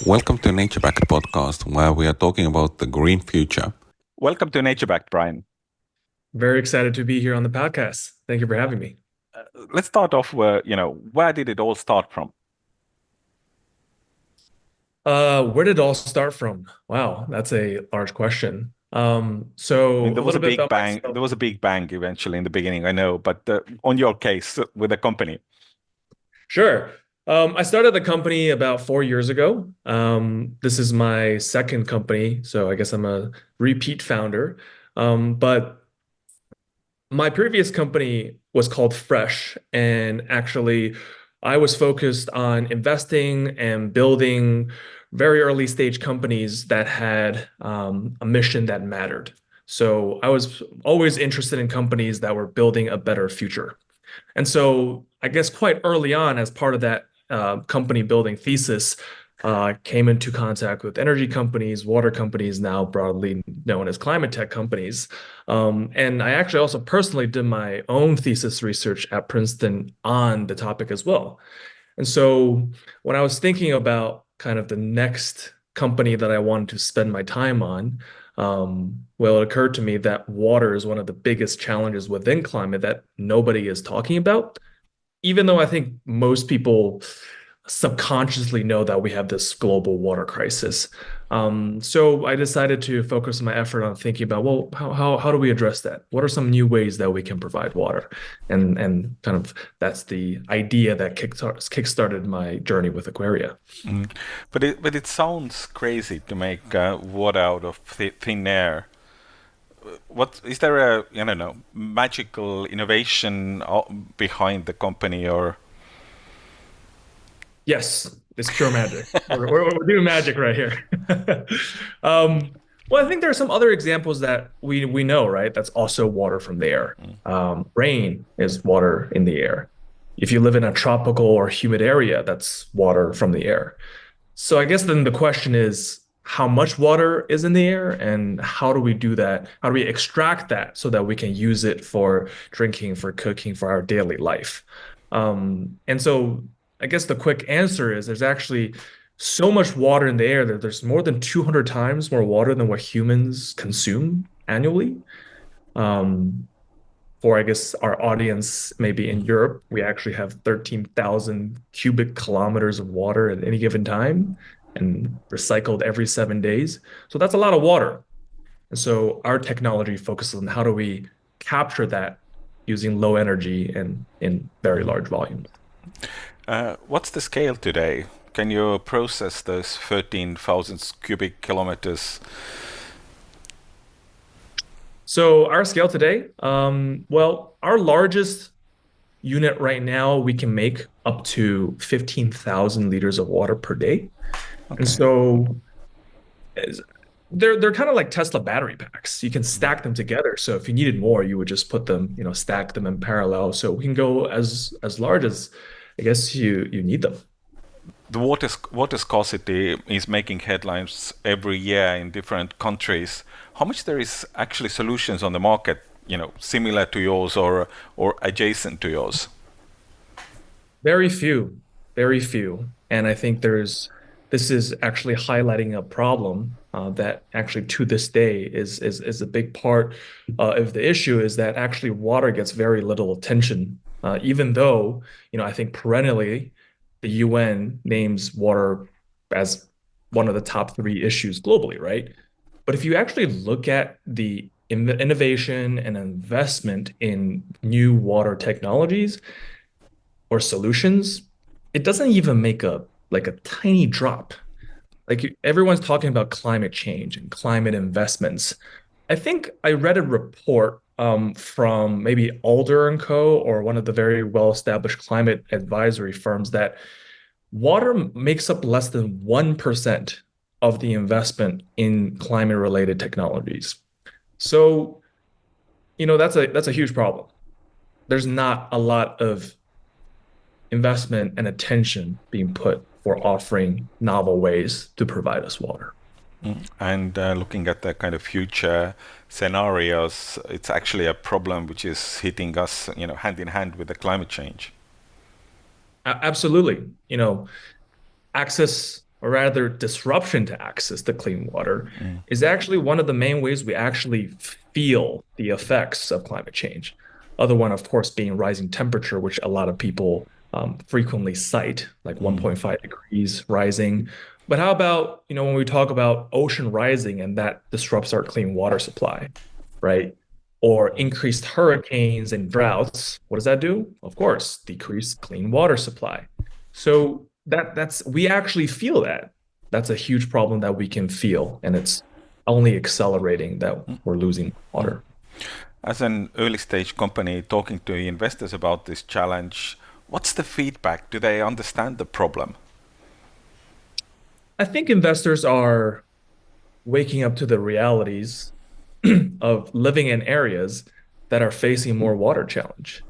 Welcome to NatureBacked podcast, where we are talking about the green future. Welcome to NatureBacked, Brian. Very excited to be here on the podcast. Thank you for having me. Let's start off where did it all start from? Where did it all start from? Wow, that's a large question. I mean, So there a was a little bit big about bang. myself. There was a big bang eventually in the beginning, I know, but on your case with the company. Sure. I started the company about 4 years ago. This is my second company, so I guess I'm a repeat founder. But my previous company was called Fresh, and actually, I was focused on investing and building very early stage companies that had a mission that mattered. So I was always interested in companies that were building a better future. And so I guess quite early on, as part of that company building thesis, came into contact with energy companies, water companies, now broadly known as climate tech companies. And I actually also personally did my own thesis research at Princeton on the topic as well. And so when I was thinking about kind of the next company that I wanted to spend my time on, well, it occurred to me that water is one of the biggest challenges within climate that nobody is talking about, even though I think most people subconsciously know that we have this global water crisis. So I decided to focus my effort on thinking about, well, how do we address that? What are some new ways that we can provide water? And kind of that's the idea that kickstarted my journey with Aquaria. Mm. But it sounds crazy to make water out of thin air. What is there a I don't know magical innovation behind the company or? Yes, it's pure magic. We're doing magic right here. Well, I think there are some other examples that we know, right? That's also water from the air. Rain is water in the air. If you live in a tropical or humid area, that's water from the air. So I guess then the question is, how much water is in the air, and how do we do that? How do we extract that so that we can use it for drinking, for cooking, for our daily life? And so I guess the quick answer is there's actually so much water in the air that there's more than 200 times more water than what humans consume annually. Um, for I guess our audience maybe in Europe, we actually have 13,000 cubic kilometers of water at any given time and recycled every 7 days. So that's a lot of water. And so our technology focuses on how do we capture that using low energy and in very large volumes. What's the scale today? Can you process those 13,000 cubic kilometers? So our scale today, well, our largest unit right now, we can make up to 15,000 liters of water per day. And Okay. so as- they're kind of like Tesla battery packs. You can stack them together. So if you needed more, you would just put them, stack them in parallel. So we can go as large as I guess you need them. The water scarcity is making headlines every year in different countries. How much there is actually solutions on the market, similar to yours or adjacent to yours? Very few, very few. And I think this is actually highlighting a problem that actually to this day is a big part of the issue is that actually water gets very little attention, even though, I think perennially the UN names water as one of the top three issues globally, right? But if you actually look at the innovation and investment in new water technologies, or solutions, it doesn't even make a like a tiny drop. Like everyone's talking about climate change and climate investments. I think I read a report from maybe Alder and Co. or one of the very well-established climate advisory firms that water makes up less than 1% of the investment in climate-related technologies. So, that's a huge problem. There's not a lot of investment and attention being put for offering novel ways to provide us water. And looking at the kind of future scenarios, it's actually a problem which is hitting us, hand in hand with the climate change. Absolutely. Access or rather disruption to access to clean water, is actually one of the main ways we actually feel the effects of climate change. Other one, of course, being rising temperature, which a lot of people frequently cite, like 1.5 degrees rising. But how about, when we talk about ocean rising and that disrupts our clean water supply, right? Or increased hurricanes and droughts, what does that do? Of course, decrease clean water supply. So that's we actually feel that. That's a huge problem that we can feel, and it's only accelerating that we're losing water. As an early stage company talking to investors about this challenge, what's the feedback? Do they understand the problem? I think investors are waking up to the realities of living in areas that are facing more water challenge.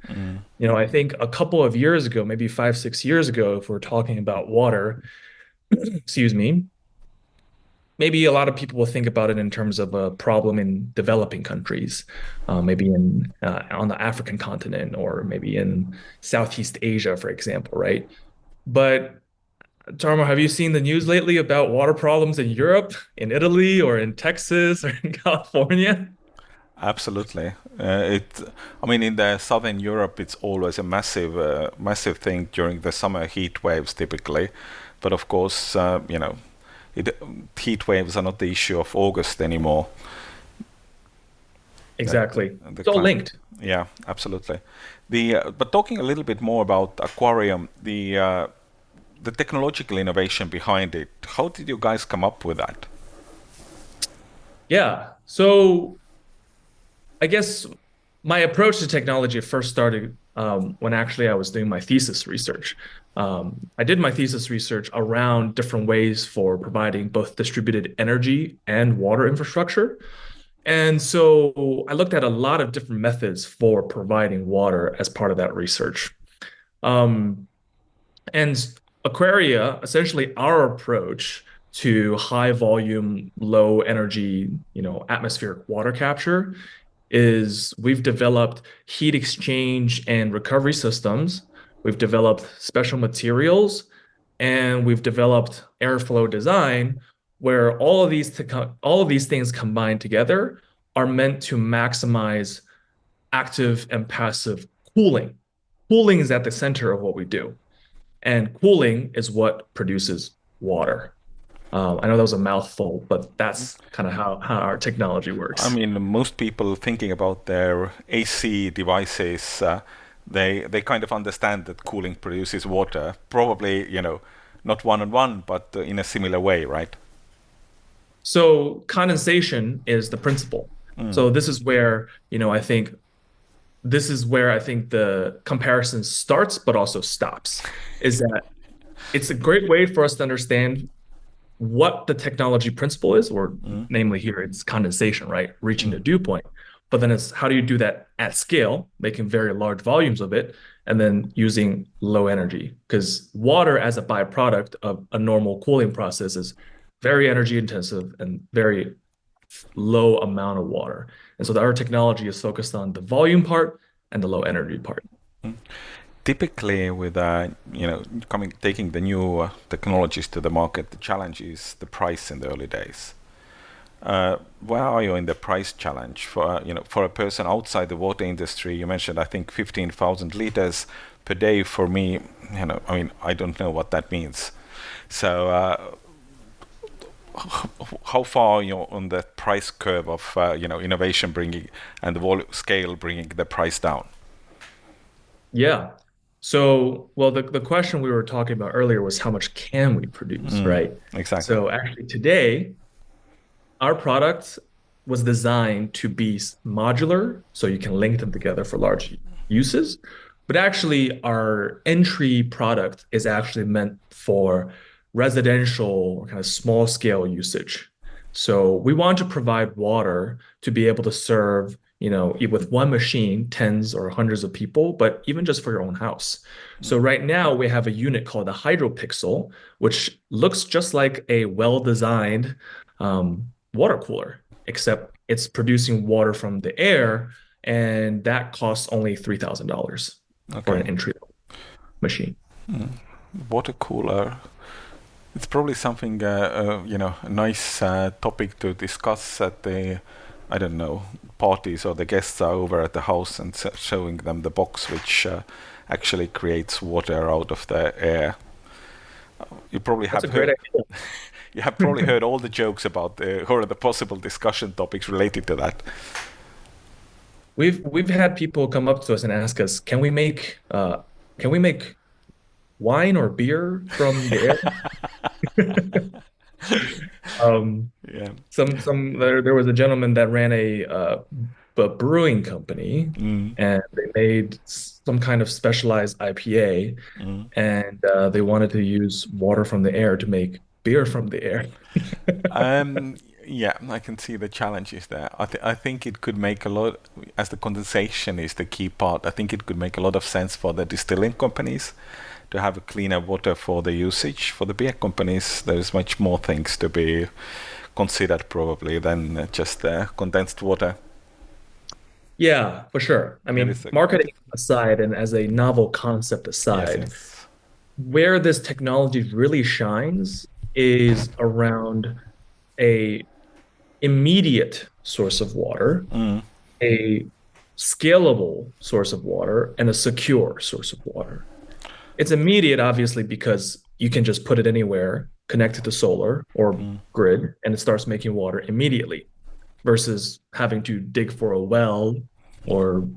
I think a couple of years ago, maybe 5, 6 years ago, if we're talking about water, excuse me, maybe a lot of people will think about it in terms of a problem in developing countries, maybe in on the African continent or maybe in Southeast Asia, for example, right? But Tarmo, have you seen the news lately about water problems in Europe, in Italy, or in Texas, or in California? Absolutely. I mean, in the southern Europe, it's always a massive thing during the summer heat waves, typically. But of course, it, heat waves are not the issue of August anymore. Exactly. The It's all climate. linked. Yeah, absolutely. But talking a little bit more about Aquarium, the technological innovation behind it. How did you guys come up with that? Yeah. So I guess my approach to technology first started when actually I was doing my thesis research. I did my thesis research around different ways for providing both distributed energy and water infrastructure. And so I looked at a lot of different methods for providing water as part of that research. Um, and Aquaria, essentially our approach to high volume, low energy, atmospheric water capture is we've developed heat exchange and recovery systems. We've developed special materials and we've developed airflow design where all of these things combined together are meant to maximize active and passive cooling. Cooling is at the center of what we do, and cooling is what produces water. I know that was a mouthful, but that's kind of how our technology I works. mean, most people thinking about their AC devices, they kind of understand that cooling produces water. Probably, not one on one, but in a similar way, right? So condensation is the principle. So this is where I think the comparison starts, but also stops. Is that it's a great way for us to understand what the technology principle is, or namely here, it's condensation, right? Reaching the dew point. But then it's how do you do that at scale, making very large volumes of it, and then using low energy? Because water as a byproduct of a normal cooling process is very energy intensive and very low amount of water. And so our technology is focused on the volume part and the low energy part. Typically, with taking the new technologies to the market, the challenge is the price in the early days. Where are you in the price challenge for a person outside the water industry? You mentioned, I think, 15,000 liters per day. For me, I mean, I don't know what that means. So, how far are you on the price curve of innovation bringing and the scale bringing the price down? Yeah. So, well, the question we were talking about earlier was how much can we produce, right? Exactly. So actually today, our product was designed to be modular, so you can link them together for large uses. But actually, our entry product is actually meant for residential kind of small scale usage. So we want to provide water to be able to serve, with one machine, tens or hundreds of people, but even just for your own house. So right now we have a unit called the Hydropixel, which looks just like a well-designed water cooler, except it's producing water from the air, and that costs only $3,000 for Okay. an entry machine. Water cooler. It's probably something, a nice topic to discuss at the, I don't know, parties or the guests are over at the house and showing them the box which actually creates water out of the air. You probably That's have a great heard, idea. you have probably heard all the jokes about or the possible discussion topics related to that. We've had people come up to us and ask us, can we make wine or beer from the air? Um, Yeah. there was a gentleman that ran a brewing company, Mm, and they made some kind of specialized IPA, mm. and they wanted to use water from the air to make beer from the air. Um, yeah, I can see the challenges there. I think it could make a lot, as the condensation is the key part. I think it could make a lot of sense for the distilling companies to have a cleaner water for the usage. For the beer companies, there is much more things to be considered probably than just condensed water. Yeah, for sure. I There is mean, a quite a, marketing aside, and as a novel concept yes, aside, yes. where this technology really shines is around a immediate source of water, Mm, a scalable source of water, and a secure source of water. It's immediate, obviously, because you can just put it anywhere, connect it to solar or mm, grid, and it starts making water immediately versus having to dig for a well or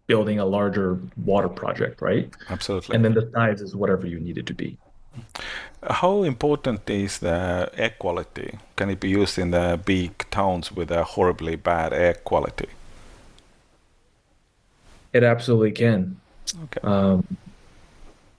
building a larger water project, right? absolutely. And then the size is whatever you need it to be. How important is the air quality? Can it be used in the big towns with a horribly bad air quality? It absolutely can. Okay. Um,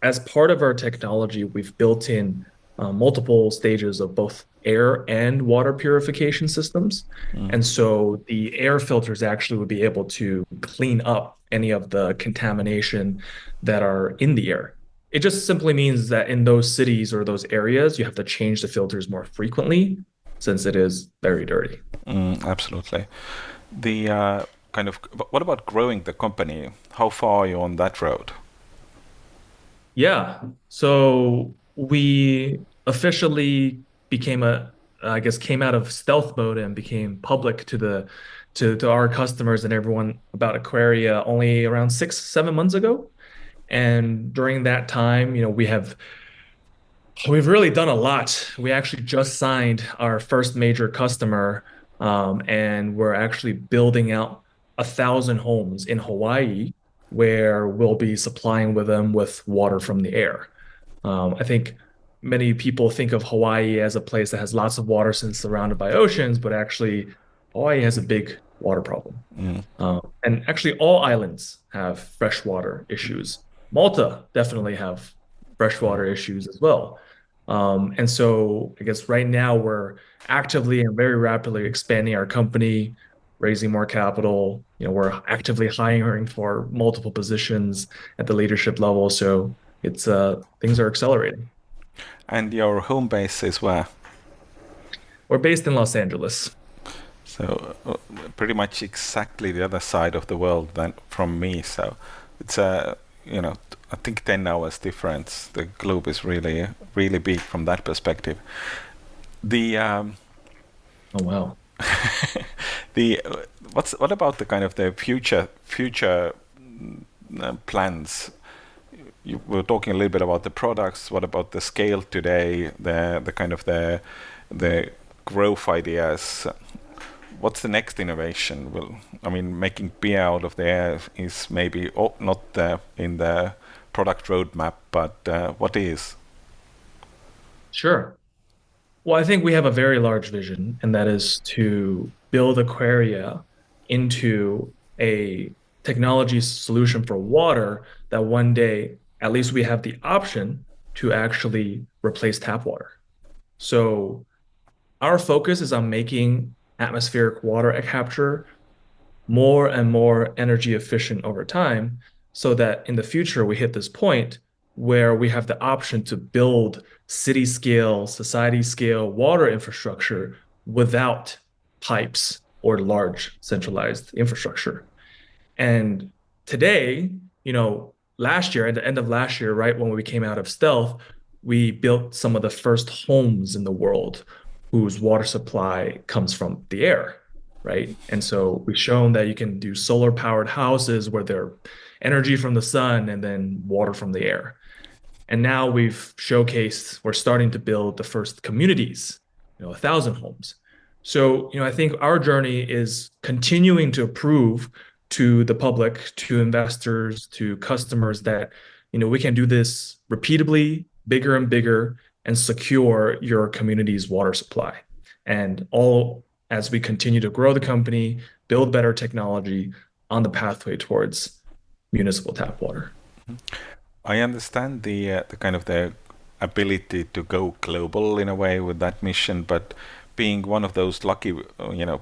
as part of our technology, we've built in multiple stages of both air and water purification systems. Mm, And so the air filters actually would be able to clean up any of the contamination that are in the air. It just simply means that in those cities or those areas, you have to change the filters more frequently since it is very dirty. absolutely. The what about growing the company? How far are you on that road? Yeah. So we officially became I guess, came out of stealth mode and became public to to our customers and everyone about Aquaria only around 6, 7 months ago. And during that time, we've really done a lot. We actually just signed our first major customer, and we're actually building out 1,000 homes in Hawaii where we'll be supplying with them with water from the air. I think many people think of Hawaii as a place that has lots of water since surrounded by oceans, but actually, Hawaii has a big water problem. Mm. And actually, all islands have freshwater issues. Malta definitely have freshwater issues as well. And so I guess right now we're actively and very rapidly expanding our company, raising more capital. We're actively hiring for multiple positions at the leadership level. So it's things are accelerating. And your home base is where? We're based in Los Angeles. So pretty much exactly the other side of the world than from me. So it's I think 10 hours difference. The globe is really really big from that perspective. The Oh, wow. the what about the kind of the future plans? You were talking a little bit about the products. What about the scale today? The kind of the growth ideas. What's the next innovation? Well, I mean, making beer out of the air is maybe not in the product roadmap, but what is? Sure. Well, I think we have a very large vision, and that is to build Aquaria into a technology solution for water that one day, at least we have the option to actually replace tap water. So our focus is on making atmospheric water capture more and more energy efficient over time so that in the future we hit this point where we have the option to build city scale, society scale water infrastructure without pipes or large centralized infrastructure. And today, last year, at the end of last year, right when we came out of stealth, we built some of the first homes in the world whose water supply comes from the air, right? And so we've shown that you can do solar powered houses where they're energy from the sun and then water from the air. And now we're starting to build the first communities, 1,000 homes. So, I think our journey is continuing to prove to the public, to investors, to customers that, we can do this repeatably, bigger and bigger, and secure your community's water supply. And all as we continue to grow the company, build better technology on the pathway towards municipal tap water. I understand the kind of the ability to go global in a way with that mission, but being one of those lucky,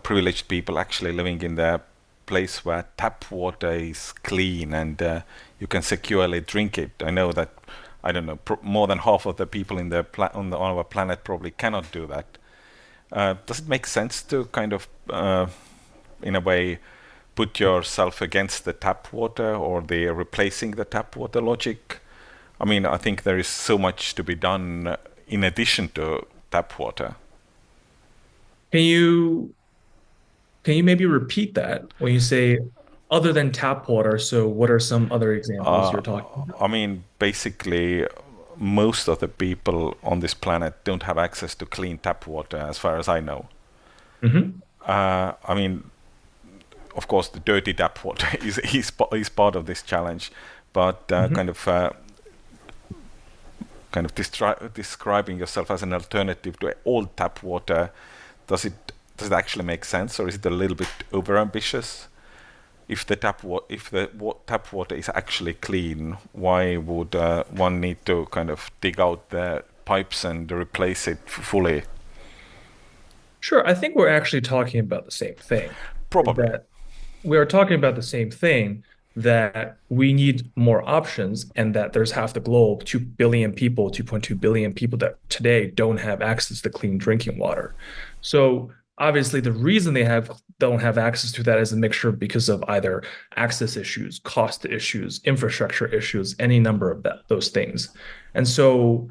privileged people actually living in the place where tap water is clean and you can securely drink it. I know that, I don't know, more than half of the people in on our planet probably cannot do that. Does it make sense to kind of, in a way, put yourself against the tap water or the replacing the tap water logic? I mean, I think there is so much to be done in addition to tap water. Can you maybe repeat that when you say other than tap water? So what are some other examples you're talking about? I mean, basically, most of the people on this planet don't have access to clean tap water, as far as I know. Mm-hmm. I mean, of course, the dirty tap water is part of this challenge, but kind of describing yourself as an alternative to old tap water, does it actually make sense, or is it a little bit overambitious? If the tap water is actually clean, why would one need to kind of dig out the pipes and replace it fully? Sure, I think we're actually talking about the same thing. Probably. That we are talking about the same thing, that we need more options, and that there's half the globe, 2 billion people, 2.2 billion people that today don't have access to clean drinking water. So obviously the reason they don't have access to that is a mixture because of either access issues, cost issues, infrastructure issues, any number of those things. And so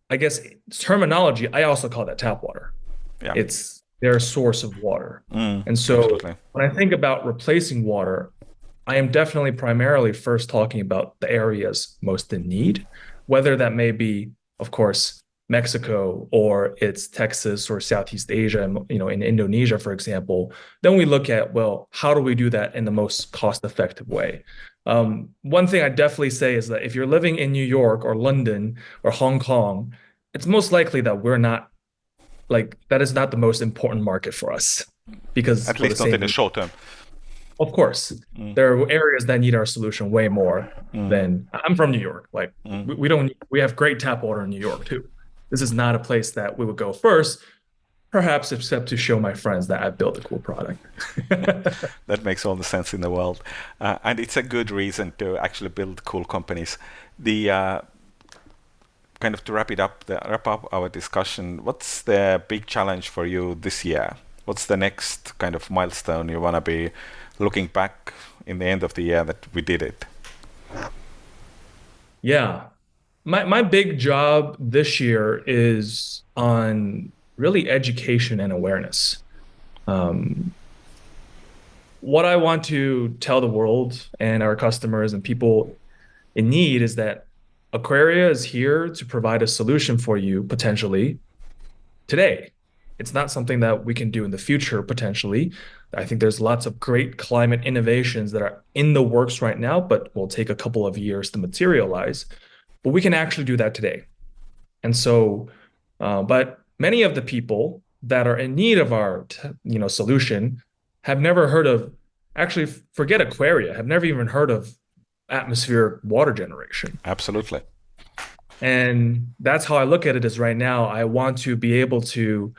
I guess terminology, I also call that tap water. Yeah. It's their source of water. And so absolutely. when I think about replacing water, I am definitely primarily first talking about the areas most in need, whether that may be, of course, Mexico, or it's Texas or Southeast Asia, in Indonesia, for example. Then we look at, well, how do we do that in the most cost-effective way? One thing I definitely say is that if you're living in New York or London or Hong Kong, it's most likely that that is not the most important market for us, because at least not in the short term. Of course, there are areas that need our solution way more than I'm from New York. We have great tap water in New York too. This is not a place that we would go first, perhaps except to show my friends that I built a cool product. That makes all the sense in the world. And it's a good reason to actually build cool companies. The kind of to wrap up our discussion, what's the big challenge for you this year? What's the next kind of milestone you want to be looking back in the end of the year that we did it? Yeah. My big job this year is on really education and awareness. What I want to tell the world and our customers and people in need is that Aquaria is here to provide a solution for you potentially today. It's not something that we can do in the future potentially. I think there's lots of great climate innovations that are in the works right now, but will take a couple of years to materialize. But we can actually do that today. And so, but many of the people that are in need of our solution have never heard of, actually forget Aquaria, have never even heard of atmospheric water generation. Absolutely. And that's how I look at it, is right now I want to be able to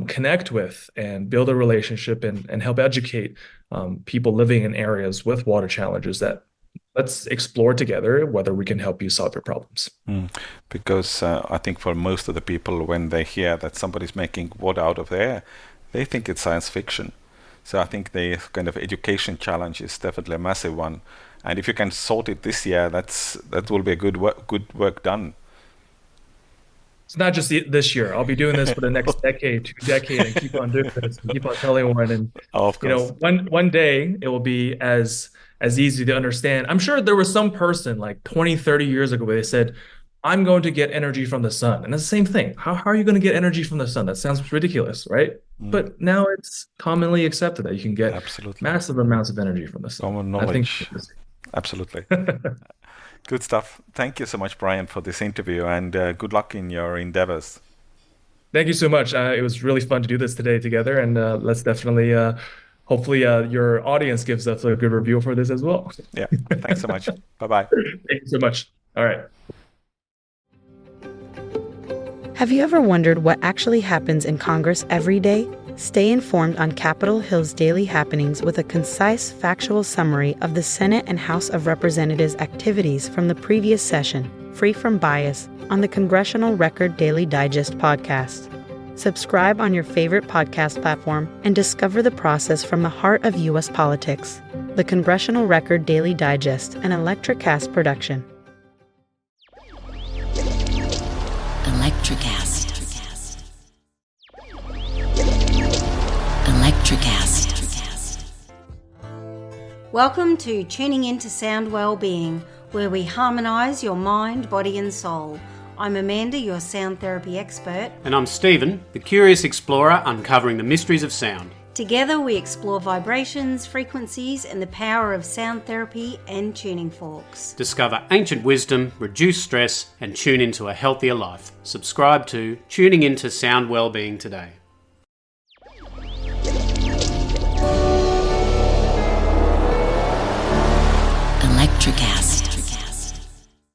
connect with and build a relationship and help educate people living in areas with water challenges, that let's explore together whether we can help you solve your problems. Because I think for most of the people, when they hear that somebody's making water out of the air, they think it's science fiction. So I think the kind of education challenge is definitely a massive one. And if you can sort it this year, that will be a good work done. It's not just this year. I'll be doing this for the next decade, 2 decades, and keep on doing this and keep on telling everyone. And Oh, of course. one day it will be as easy to understand. I'm sure there was some person like 20, 30 years ago where they said, I'm going to get energy from the sun. And it's the same thing. How are you going to get energy from the sun? That sounds ridiculous, right? But now it's commonly accepted that you can get Absolutely. massive amounts of energy from the sun. Common I think knowledge. Absolutely. Good stuff. Thank you so much, Brian, for this interview, and good luck in your endeavors. Thank you so much. It was really fun to do this today together, and let's definitely, hopefully, your audience gives us a good review for this as well. Yeah. Thanks so much. Bye-bye. Thank you so much. All right. Have you ever wondered what actually happens in Congress every day? Stay informed on Capitol Hill's daily happenings with a concise, factual summary of the Senate and House of Representatives' activities from the previous session, free from bias, on the Congressional Record Daily Digest podcast. Subscribe on your favorite podcast platform and discover the process from the heart of U.S. politics. The Congressional Record Daily Digest, an Electricast production. Electricast. Electricast. Welcome to Tuning Into Sound Wellbeing, where we harmonise your mind, body and soul. I'm Amanda, your sound therapy expert. And I'm Stephen, the curious explorer uncovering the mysteries of sound. Together we explore vibrations, frequencies and the power of sound therapy and tuning forks. Discover ancient wisdom, reduce stress and tune into a healthier life. Subscribe to Tuning Into Sound Wellbeing today. Electricast.